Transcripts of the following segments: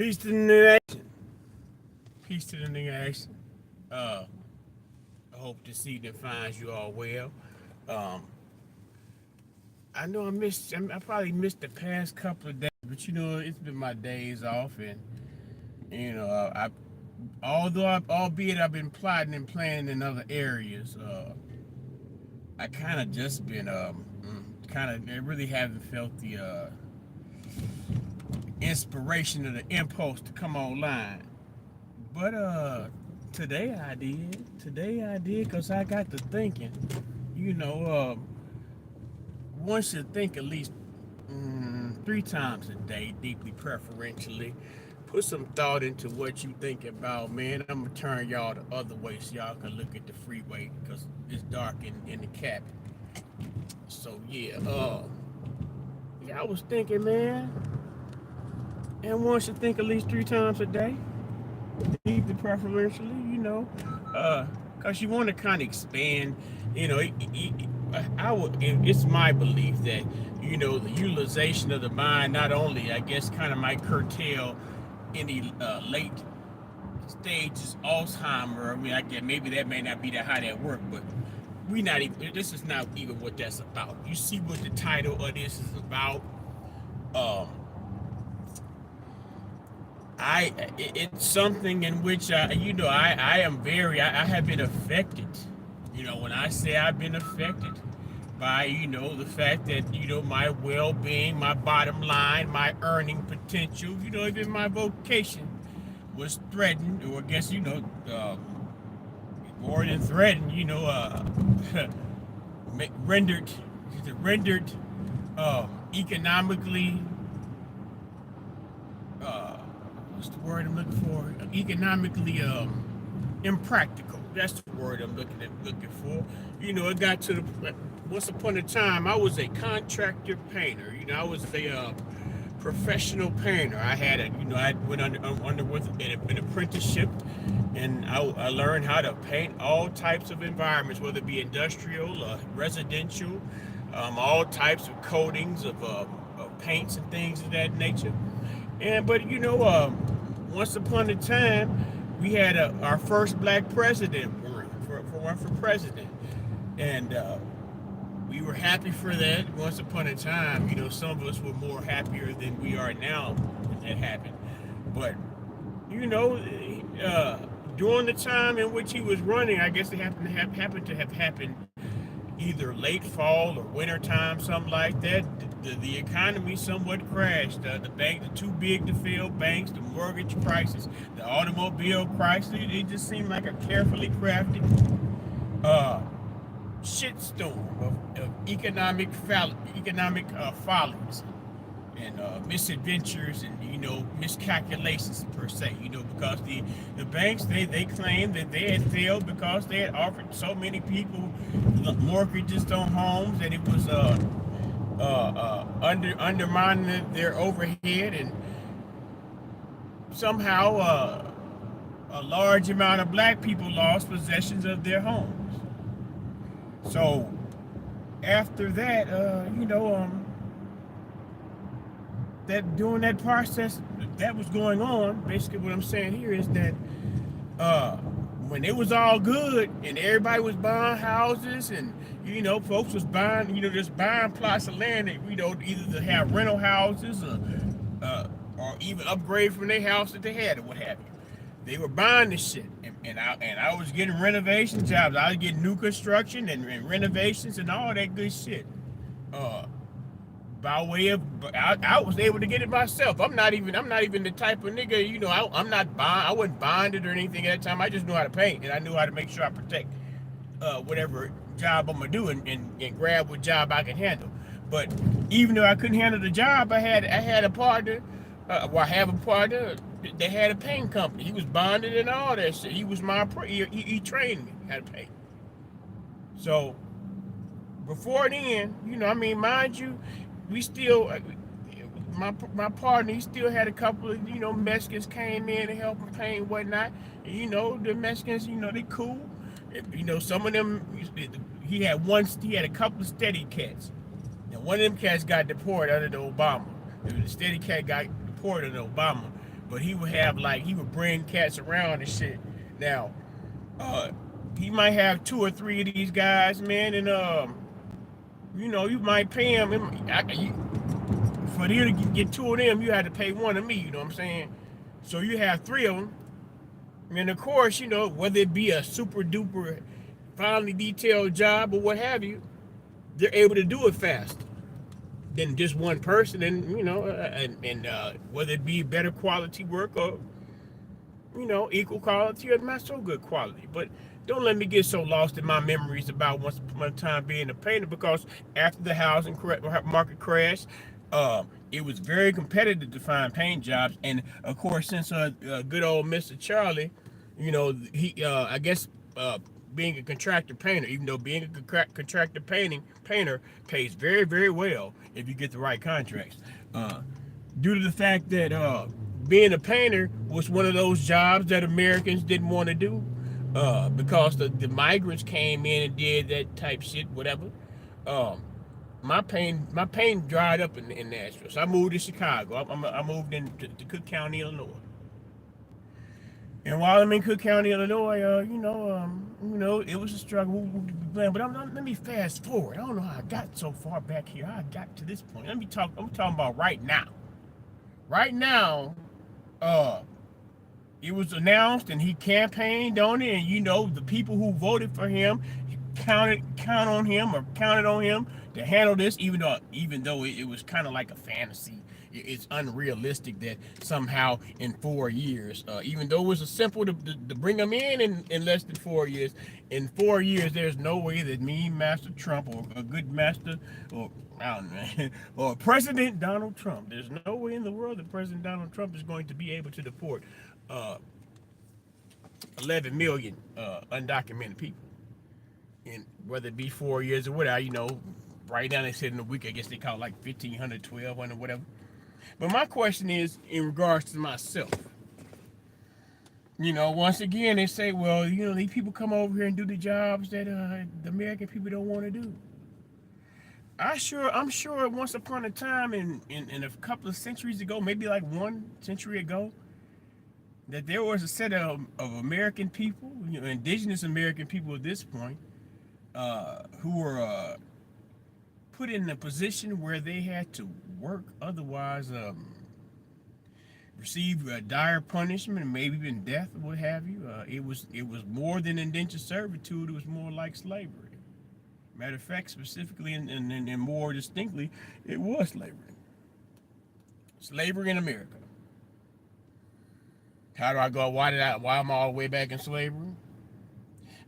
Peace to the new nation. Peace to the new nation. Uh, I hope this evening finds you all well. Um, I know I probably missed the past couple of days, but it's been my days off, and albeit I've been plotting and planning in other areas. I kind of just been really haven't felt the inspiration or the impulse to come online. But today I did. Today I did because I got to thinking. You know, one should think at least 3 times a day, deeply preferentially. Put some thought into what you think about, man. I'm gonna turn y'all the other way so y'all can look at the freeway because it's dark in the cabin. So yeah, I was thinking, man, and one should think at least 3 times a day, deeply preferentially, because you want to kind of expand. It's my belief that the utilization of the mind not only, I guess, kind of might curtail any late stages Alzheimer. I mean, I guess maybe that may not be that how that work, but we not even. This is not even what that's about. You see what the title of this is about. Um, it's something in which I am I have been affected. When I say I've been affected by the fact that my well-being, my bottom line, my earning potential, even my vocation was threatened, or I guess more than threatened, rendered rendered economically uh, what's the word I'm looking for? Economically impractical. That's the word I'm looking for. It got to the once upon a time I was a contractor painter. I was a professional painter. I had I went under with an apprenticeship, and I learned how to paint all types of environments, whether it be industrial, residential, all types of coatings of paints and things of that nature. But once upon a time, we had our first black president for president, and we were happy for that. Once upon a time, some of us were more happier than we are now when that happened. But you know, during the time in which he was running, I guess it happened to have happened either late fall or winter time, something like that. The economy somewhat crashed. The bank, the too big to fail banks, the mortgage crisis, the automobile crisis. It just seemed like a carefully crafted uh, shitstorm of economic follies and misadventures and miscalculations per se. Because the banks they claimed that they had failed because they had offered so many people mortgages on homes that it was undermining their overhead, and somehow a large amount of black people lost possessions of their homes. So after that, that during that process that was going on, basically what I'm saying here is that when it was all good and everybody was buying houses and folks was buying just buying plots of land that either to have rental houses or even upgrade from their house that they had or what have you. They were buying this shit, and I was getting renovation jobs. I was getting new construction and renovations and all that good shit. Uh, by way of I was able to get it myself. I'm not even the type of nigga, I'm not buying. I wasn't bonded or anything at that time. I just knew how to paint, and I knew how to make sure I protect whatever job I'm gonna do, and grab what job I can handle. But even though I couldn't handle the job, I had a partner. I have a partner that had a paint company. He was bonded and all that shit. He was he trained me how to paint. So before then, mind you, we still, my partner, he still had a couple of, Mexicans came in to help him paint and whatnot. And, the Mexicans, they cool. Some of them, he had a couple of steady cats. Now, one of them cats got deported under the Obama. The steady cat got deported under Obama. but he would have like he would bring cats around and shit. Now, uh, he might have two or three of these guys, man, and you might pay him. For you to get two of them, you had to pay one of me. You know what I'm saying? So you have three of them, and of course, whether it be a super duper, finely detailed job or what have you, they're able to do it faster than just one person, and whether it be better quality work or equal quality or not so good quality. But don't let me get so lost in my memories about once upon a time being a painter, because after the housing market crash, it was very competitive to find paint jobs. And of course, since good old Mr. Charlie, he I guess being a contractor painter, even though being a contractor painter pays very, very well if you get the right contracts. Due to the fact that being a painter was one of those jobs that Americans didn't want to do, because the migrants came in and did that type shit, whatever. Um, my pain dried up in Nashville, so I moved to Chicago. I moved to Cook County, Illinois. And while I'm in Cook County, Illinois, it was a struggle. But let me fast forward. I don't know how I got so far back here. How I got to this point. Let me talk. I'm talking about right now. Right now, uh, it was announced, and he campaigned on it, and the people who voted for him counted on him to handle this, even though it was kind of like a fantasy. It's unrealistic that somehow in 4 years, even though it was a simple to bring them in less than 4 years, in 4 years there's no way that me, Master Trump, or a good master, or I don't know, or President Donald Trump, there's no way in the world that President Donald Trump is going to be able to deport uh, 11 million undocumented people, and whether it be 4 years or whatever, right now they said in a week, I guess they call it like 1,500, 1,200, whatever. But my question is in regards to myself. Once again, they say, well, these people come over here and do the jobs that the American people don't want to do. I'm sure once upon a time in a couple of centuries ago, maybe like 1 century ago, that there was a set of American people, indigenous American people at this point, who were put in a position where they had to work, otherwise receive dire punishment, maybe even death, or what have you. It was more than indentured servitude. It was more like slavery. Matter of fact, specifically and more distinctly, it was slavery. Slavery in America. How do I go? Why am I all the way back in slavery?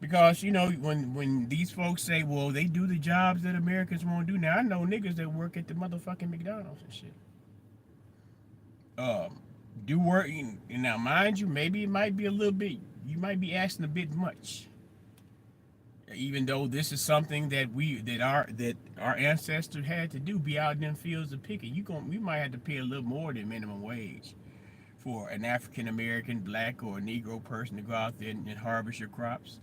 Because when these folks say, well, they do the jobs that Americans won't do. Now I know niggas that work at the motherfucking McDonald's and shit. Um, do work. And now, mind you, maybe it might be a little bit. You might be asking a bit much. Even though this is something that our ancestors had to do, be out in them fields of picking. We might have to pay a little more than minimum wage for an African American, black, or a Negro person to go out there and harvest your crops.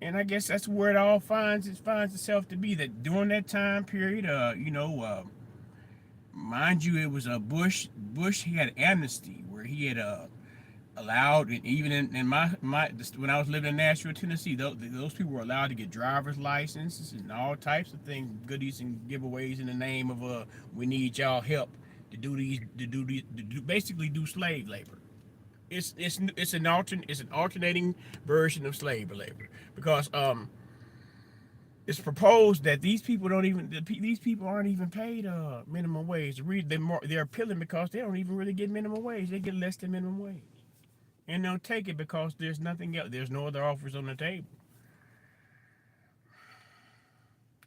And I guess that's where it finds itself to be, that during that time period, mind you, it was a Bush. He had amnesty where he had allowed, and even in my when I was living in Nashville, Tennessee, those people were allowed to get driver's licenses and all types of things, goodies and giveaways in the name of we need y'all help to basically do slave labor. It's an alternating version of slave labor, because it's proposed that these people aren't even paid minimum wage. They're appealing because they don't even really get minimum wage. They get less than minimum wage, and they'll take it because there's nothing else. There's no other offers on the table.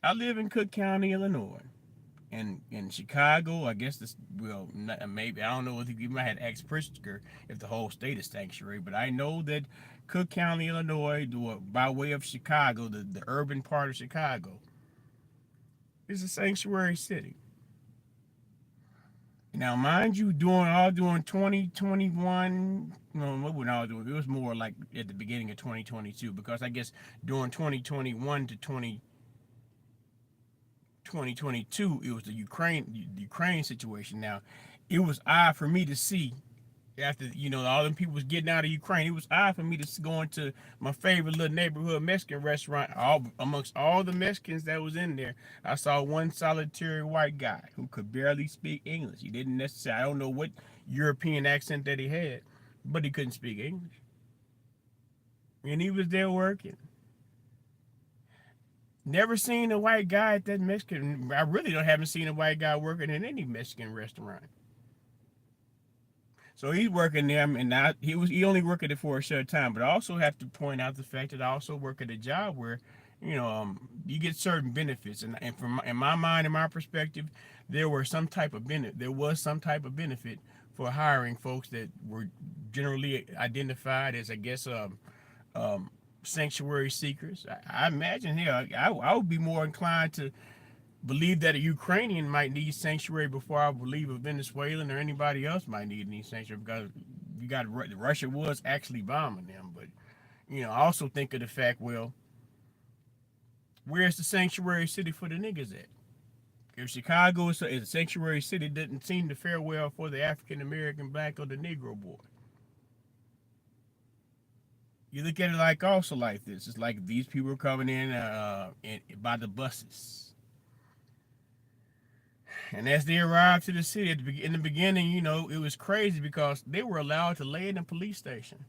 I live in Cook County, Illinois. And in Chicago, I guess maybe I don't know if you might have asked Pritzker if the whole state is sanctuary, but I know that Cook County, Illinois, by way of Chicago, the urban part of Chicago, is a sanctuary city. Now, mind you, during 2021, no, what we're all doing, it was more like at the beginning of 2022, because I guess during 2021 to 2022, it was the Ukraine situation. Now, it was odd for me to see After all them people was getting out of Ukraine, it was odd for me to go into my favorite little neighborhood Mexican restaurant. All amongst all the Mexicans that was in there, I saw one solitary white guy who could barely speak English. He didn't necessarily, I don't know what European accent that he had, but he couldn't speak English, and he was there working. Never seen a white guy at that Mexican. I really don't haven't seen a white guy working in any Mexican restaurant. So he's working there, and he only working it for a short time. But I also have to point out the fact that I also work at a job where, you get certain benefits, and from in my mind, in my perspective, there was some type of benefit for hiring folks that were generally identified as, I guess, um, sanctuary seekers. I imagine here, I would be more inclined to believe that a Ukrainian might need sanctuary before I believe a Venezuelan or anybody else might need any sanctuary, because you got Russia was actually bombing them. But I also think of the fact, well, where's the sanctuary city for the niggas at? If Chicago is a sanctuary city, it doesn't seem to fare well for the African American, black, or the Negro boy. You look at it like this. It's like these people are coming in by the buses. And as they arrived to the city in the beginning, it was crazy because they were allowed to lay in a police station.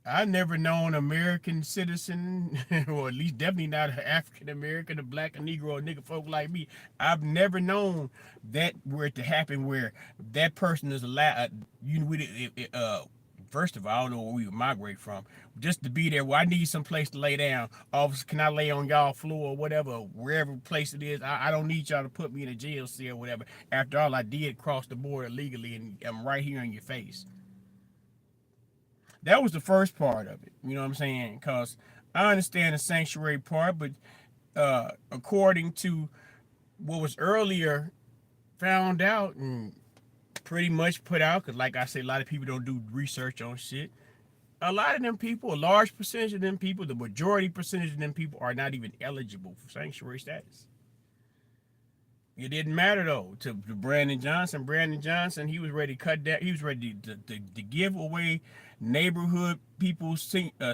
I never known American citizen, or at least definitely not an African American, a black, a Negro, a nigga folk like me. I've never known that where it to happen where that person is allowed. First of all, I don't know where we would migrate from. Just to be there, well, I need some place to lay down. Officer, can I lay on y'all floor or whatever, wherever place it is? I don't need y'all to put me in a jail cell or whatever. After all, I did cross the border legally, and I'm right here in your face. That was the first part of it. You know what I'm saying? Because I understand the sanctuary part, but according to what was earlier found out and pretty much put out, because like I say, a lot of people don't do research on shit. A lot of them people, a large percentage of them people, the majority percentage of them people are not even eligible for sanctuary status. It didn't matter though to Brandon Johnson. Brandon Johnson, he was ready to cut that. He was ready to give away neighborhood people, senior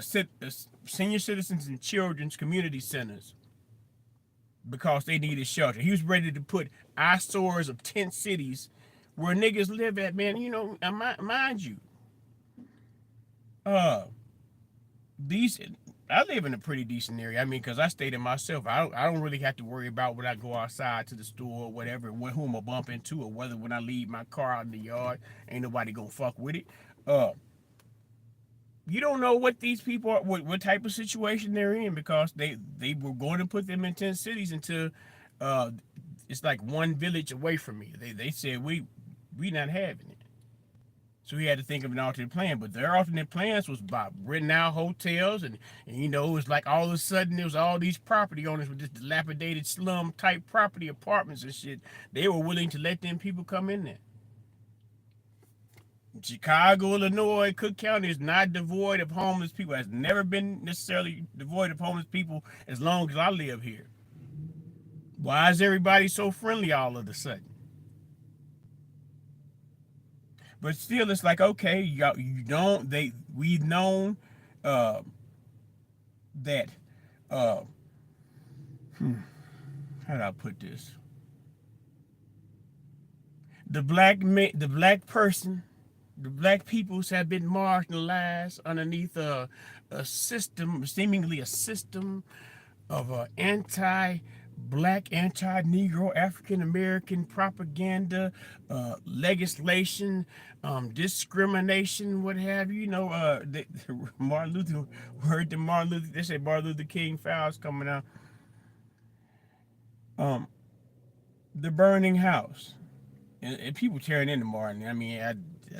citizens and children's community centers because they needed shelter. He was ready to put eyesores of tent cities where niggas live at, man. Mind you, uh, these I live in a pretty decent area. I mean, because I stayed in myself. I don't really have to worry about when I go outside to the store or whatever, who I'm gonna bump into, or whether when I leave my car out in the yard, ain't nobody gonna fuck with it. Uh, you don't know what these people are, what type of situation they're in, because they were going to put them in 10 cities until uh, it's like one village away from me. They said we not having it. So he had to think of an alternate plan. But their alternate plans was by renting out hotels, and it was like all of a sudden there was all these property owners with just dilapidated slum type property apartments and shit. They were willing to let them people come in there. Chicago, Illinois, Cook County is not devoid of homeless people. Has never been necessarily devoid of homeless people as long as I live here. Why is everybody so friendly all of a sudden? But still, it's like, okay, you don't. We've known uh, that. Uh, how do I put this? The black person, the black peoples have been marginalized underneath a system, seemingly a system of anti-black, anti-Negro, African-American propaganda, legislation, discrimination, what have you. Martin Luther, heard the Martin Luther, they say Martin Luther King files coming out. Um, the burning house. And people tearing into Martin. I mean, a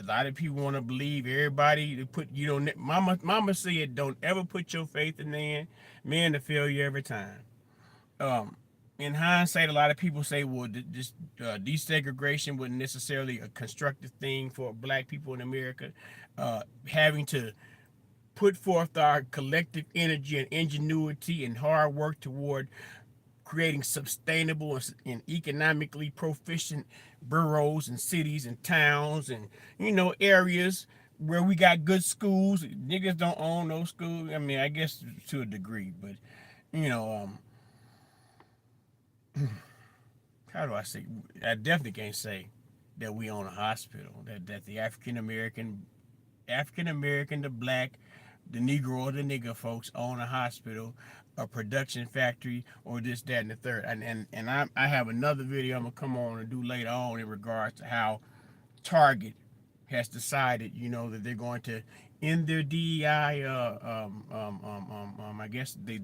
lot of people want to believe everybody to put you don't. Mama said, don't ever put your faith in man to fail you every time. Um, in hindsight, a lot of people say, well, this desegregation wasn't necessarily a constructive thing for black people in America. Having to put forth our collective energy and ingenuity and hard work toward creating sustainable and economically proficient boroughs and cities and towns and areas where we got good schools. Niggas don't own those schools. I mean, I guess to a degree, but you know, how do I say? I definitely can't say that we own a hospital. That the African American, the black, the Negro, or the nigger folks own a hospital, a production factory, or this, that, and the third. I have another video I'm gonna come on and do later on in regards to how Target has decided, that they're going to end their DEI, I guess the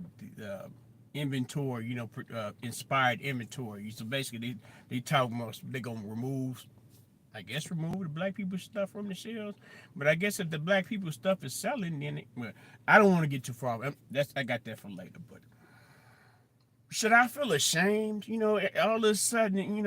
inventory, inspired inventory. So basically, they talk about they're gonna remove the black people stuff from the shelves. But I guess if the black people stuff is selling, then well, I don't want to get too far. I got that for later. But should I feel ashamed? All of a sudden,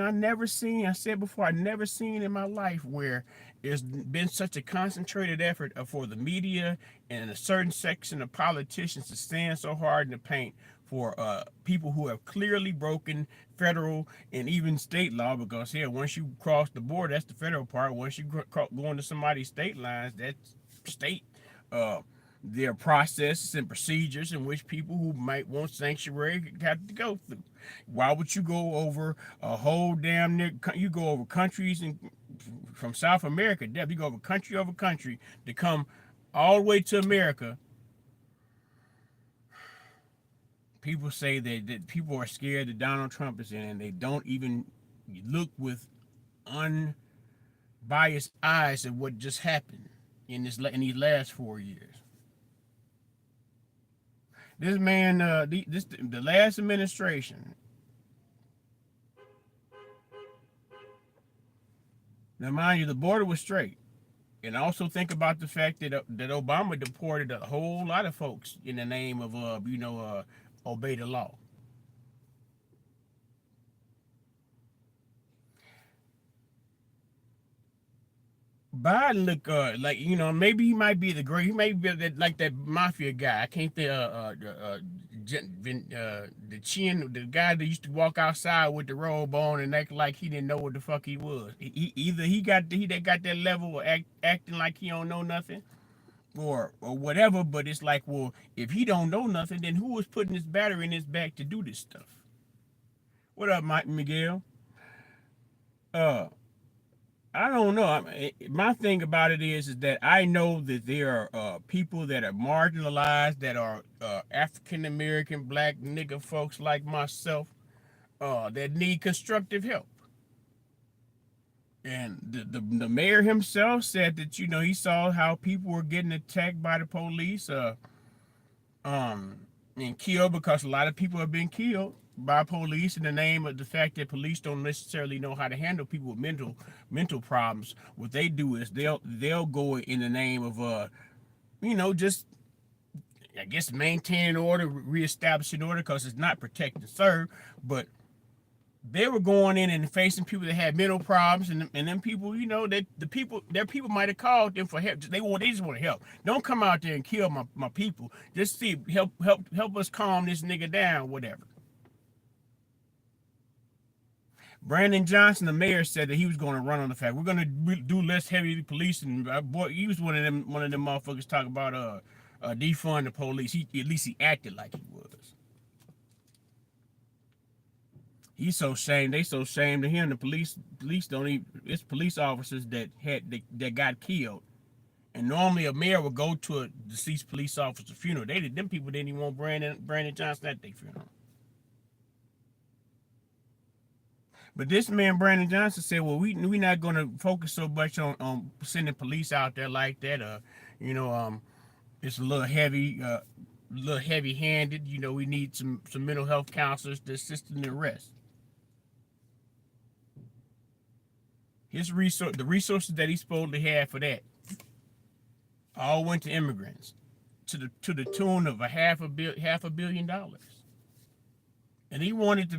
I said before, I never seen in my life where it's been such a concentrated effort for the media and a certain section of politicians to stand so hard in the paint for people who have clearly broken federal and even state law. Because here, once you cross the border, that's the federal part. Once you go into somebody's state lines, that's state. There are processes and procedures in which people who might want sanctuary have to go through. Why would you go over a whole damn you go over countries and from South America, you go over country to come all the way to America. People say that people are scared that Donald Trump is in, and they don't even look with unbiased eyes at what just happened in these last 4 years. This man, the last administration. Now, mind you, the border was straight, and also think about the fact that Obama deported a whole lot of folks in the name of obey the law. Biden look like maybe he might be he may be like that mafia guy. I can't think the chin, the guy that used to walk outside with the robe on and act like he didn't know what the fuck he was. Either he got that level of acting like he don't know nothing, or whatever. But it's like, well, if he don't know nothing, then who was putting this battery in his back to do this stuff? What up, Mike Miguel? Uh, I don't know. My thing about it is that I know that there are people that are marginalized, that are African American, black nigger folks like myself, that need constructive help. And the mayor himself said that he saw how people were getting attacked by the police, and killed, because a lot of people have been killed by police in the name of the fact that police don't necessarily know how to handle people with mental problems. What they do is they'll go in the name of just, I guess, maintaining order, reestablishing order, because it's not protect and serve. But they were going in and facing people that had mental problems, and then people, that their people might have called them for help. They just want to help. Don't come out there and kill my people. Just help us calm this nigga down, whatever. Brandon Johnson, the mayor, said that he was going to run on the fact we're going to do less heavy policing. Boy, he was one of them motherfuckers talking about defund the police. At least he acted like he was. He's so shamed. They so shamed of him. The police don't even. It's police officers that got killed. And normally a mayor would go to a deceased police officer's funeral. Them people didn't even want Brandon Johnson at their funeral. But this man, Brandon Johnson, said, well, we're not going to focus so much on sending police out there like that. It's a little heavy-handed. We need some mental health counselors to assist in the arrest. The resources that he's supposed to have for that, all went to immigrants, to the tune of $500 million. And he wanted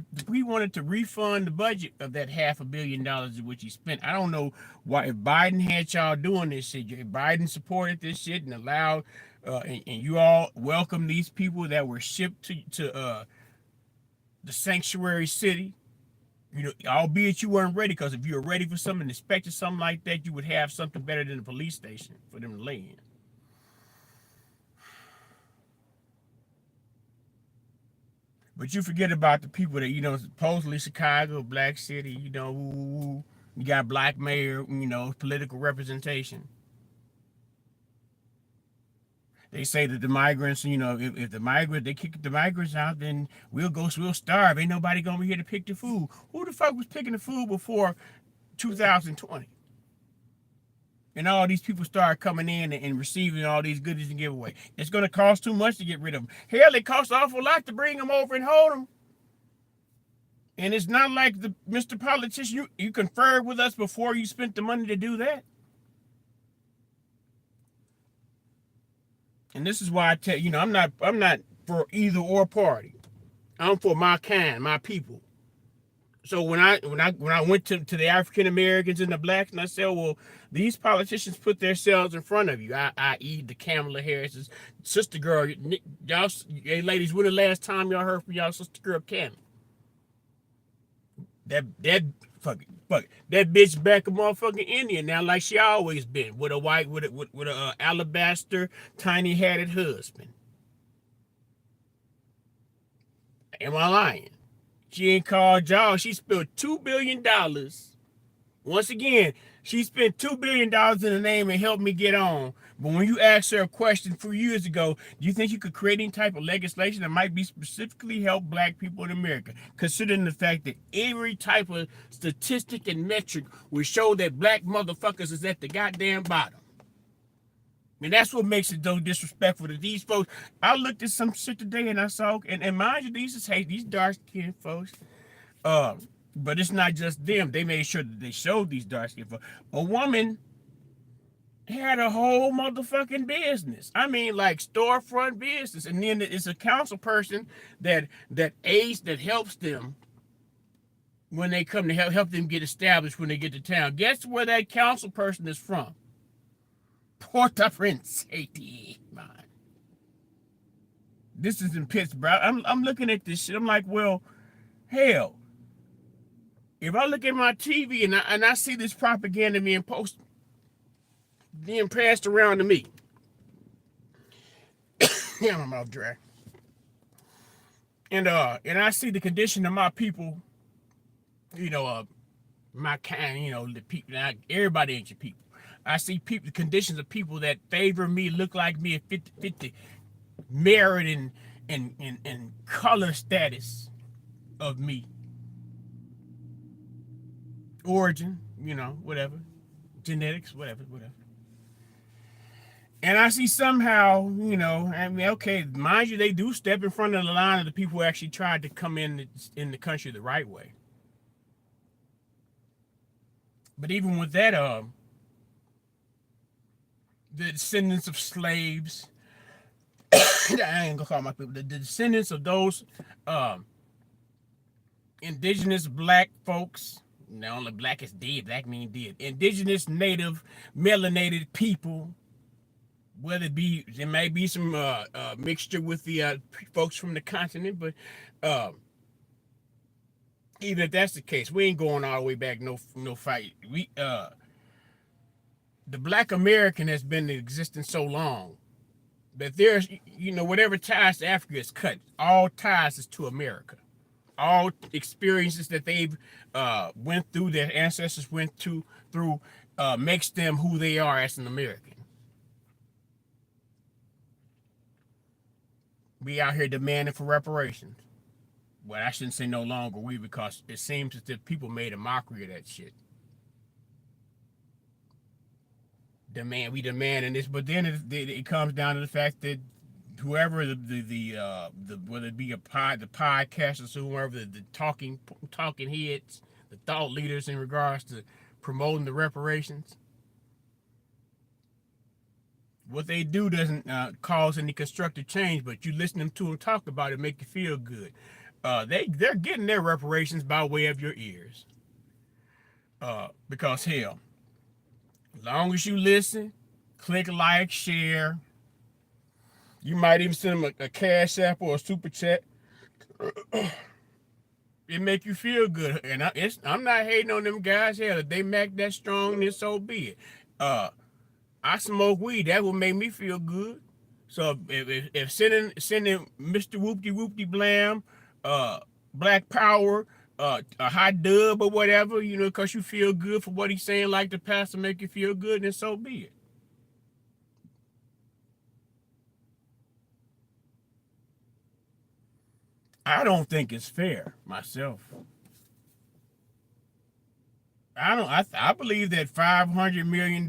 to refund the budget of that $500 million which he spent. I don't know why, if Biden had y'all doing this shit, if Biden supported this shit and allowed and you all welcome these people that were shipped to the sanctuary city. You know, albeit you weren't ready, because if you were ready for something, expected something like that, you would have something better than a police station for them to lay in. But you forget about the people that, supposedly Chicago, Black City, you got black mayor, political representation. They say that the migrants, if they kick the migrants out, then we'll starve. Ain't nobody gonna be here to pick the food. Who the fuck was picking the food before 2020? And all these people start coming in and receiving all these goodies and giveaway. It's gonna cost too much to get rid of them. Hell, it costs an awful lot to bring them over and hold them. And it's not like the Mr. Politician, you conferred with us before you spent the money to do that. And this is why I tell I'm not for either or party. I'm for my kind, my people. So when I went to the African Americans and the blacks, and I said, well, these politicians put themselves in front of you, i.e. the Kamala Harris's sister girl. Y'all, hey ladies, when the last time y'all heard from y'all sister girl Cam? That that bitch back a motherfucking Indian now, like she always been, with a white with a alabaster tiny hatted husband. Am I lying? She ain't called y'all. She spent $2 billion. Once again, she spent $2 billion in the name and helped me get on. But when you asked her a question 4 years ago, do you think you could create any type of legislation that might be specifically help black people in America? Considering the fact that every type of statistic and metric would show that black motherfuckers is at the goddamn bottom. And that's what makes it so disrespectful to these folks. I looked at some shit today and I saw, and mind you, these dark skinned folks. But it's not just them. They made sure that they showed these dark skinned folks. A woman had a whole motherfucking business. I mean, like storefront business. And then it's a council person that aids, that helps them when they come to help them get established when they get to town. Guess where that council person is from? Port-au-Prince, Haiti, man. This is in Pittsburgh. I'm looking at this shit. I'm like, well, hell, if I look at my TV and I see this propaganda being passed around to me, yeah, my mouth dry, and I see the condition of my people, my kind, the people. Now, everybody ain't your people. I see the conditions of people that favor me, look like me, and 50-50 merit and color status of me. Origin, whatever. Genetics, whatever. And I see somehow, okay, mind you, they do step in front of the line of the people who actually tried to come in the country the right way. But even with that, the descendants of slaves, I ain't gonna call my people, the descendants of those indigenous black folks. Not only black is dead, black mean dead. Indigenous, native, melanated people, whether it be, there may be some mixture with the folks from the continent, but even if that's the case, we ain't going all the way back, no fight. The black American has been in existence so long that there's, whatever ties to Africa is cut. All ties is to America. All experiences that they've went through, their ancestors went through, makes them who they are as an American. We out here demanding for reparations. Well, I shouldn't say no longer we, because it seems as if people made a mockery of that shit. We demanding this, but then it comes down to the fact that whoever the whether it be the podcasters or whoever the talking heads, the thought leaders in regards to promoting the reparations, what they do doesn't cause any constructive change, but you listen to them talk about it, make you feel good. They're getting their reparations by way of your ears. Because hell, as long as you listen, click like, share. You might even send them a cash app or a super chat. It make you feel good, and I'm not hating on them guys. Hell, if they make that strong, then so be it. Uh, I smoke weed. That would make me feel good. So if sending Mr. Whoopty Whoopty Blam, uh, Black Power, a hot dub or whatever, you know, because you feel good for what he's saying, like the pastor make you feel good, then so be it. I don't think it's fair myself. I believe that $500 million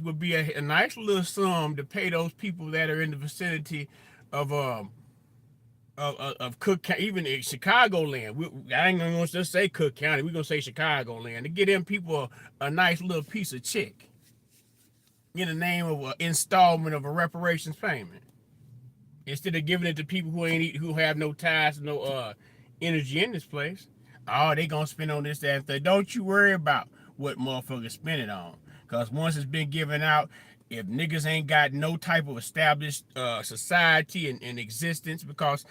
would be a nice little sum to pay those people that are in the vicinity of Cook County, even in Chicagoland. I ain't gonna just say Cook County. We're gonna say Chicagoland to get them people a nice little piece of check in the name of an installment of a reparations payment, instead of giving it to people who have no ties, no energy in this place. Oh, they gonna spend on this, that, and that. Don't you worry about what motherfuckers spend it on, cause once it's been given out, if niggas ain't got no type of established society and existence, because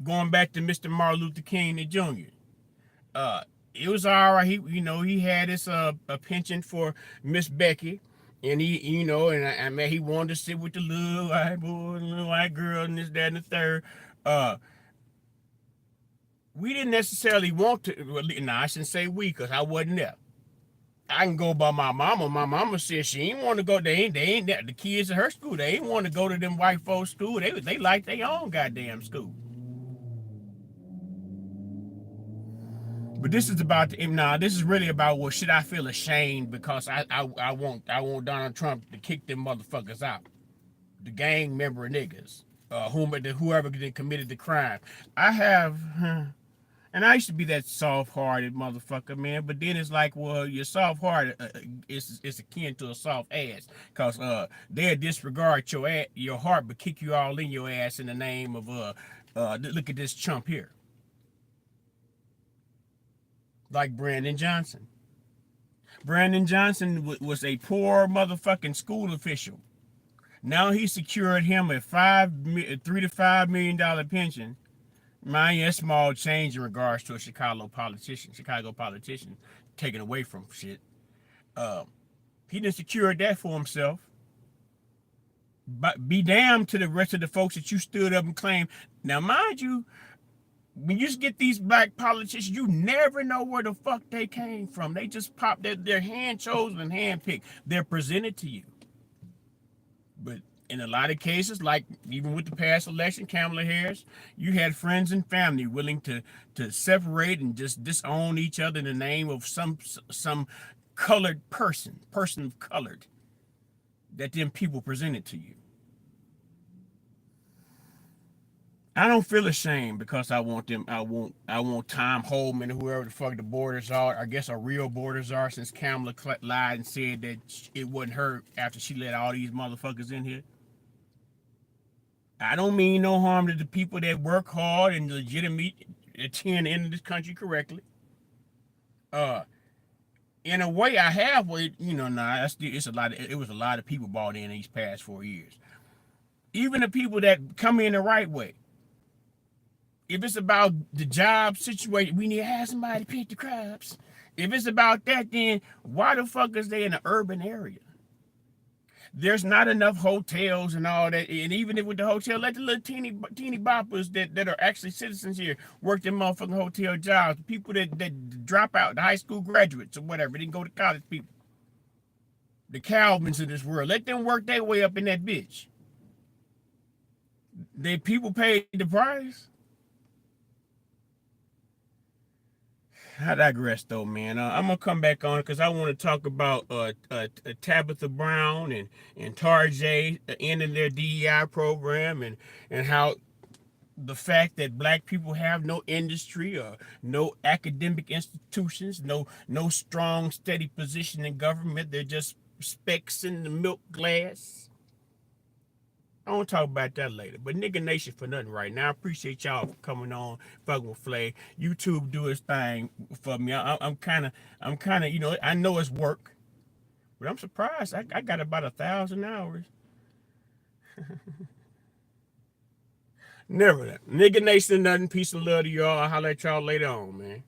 going back to Mr. Martin Luther King Jr., uh, it was all right. He had his a penchant for Miss Becky, and I mean, he wanted to sit with the little white boy, the little white girl, and this, that, and the third. Uh, we didn't necessarily want to. Well, nah, I shouldn't say we, cause I wasn't there. I can go by my mama. My mama said she ain't want to go. They ain't the kids at her school. They ain't want to go to them white folks' school. They like their own goddamn school. But this is about this is really about, well, should I feel ashamed because I want Donald Trump to kick them motherfuckers out, the gang member niggas, whoever committed the crime. I have, and I used to be that soft-hearted motherfucker, man. But then it's like, well, your soft-hearted is akin to a soft ass, cause they'll disregard your heart, but kick you all in your ass in the name of look at this chump here, like Brandon Johnson. Brandon Johnson was a poor motherfucking school official. Now he secured him a $3 to $5 million pension. Mind you, that's small change in regards to a Chicago politician taken away from shit. Uh, he didn't secure that for himself. But be damned to the rest of the folks that you stood up and claimed. Now, mind you, when you get these black politicians, you never know where the fuck they came from. They just pop. They're hand chosen and hand picked. They're presented to you. But in a lot of cases, like even with the past election, Kamala Harris, you had friends and family willing to separate and just disown each other in the name of some colored person of colored, that them people presented to you. I don't feel ashamed because I want them. I want Tom Homan, whoever the fuck the borders are. I guess our real borders are, since Kamala lied and said that it wasn't her after she let all these motherfuckers in here. I don't mean no harm to the people that work hard and legitimately attend into this country correctly. Uh, in a way, I have. Nah, it was a lot of people bought in these past 4 years. Even the people that come in the right way. If it's about the job situation, we need to have somebody pick the crops. If it's about that, then why the fuck is they in an urban area? There's not enough hotels and all that. And even if with the hotel, let the little teeny boppers that are actually citizens here work them motherfucking hotel jobs. People that drop out, the high school graduates or whatever, they can go to college people. The Calvins of this world. Let them work their way up in that bitch. The people paid the price. I digress, though, man. I'm gonna come back on it because I want to talk about Tabitha Brown and Tarjay ending their DEI program, and how the fact that black people have no industry or no academic institutions, no strong, steady position in government. They're just specks in the milk glass. I want to talk about that later. But nigga nation for nothing right now. I appreciate y'all for coming on, fucking with Flag. YouTube do its thing for me. I'm kind of, I know it's work, but I'm surprised. I got about 1,000 hours. Never that. Nigga Nation, nothing. Peace and love to y'all. I'll holler at y'all later on, man.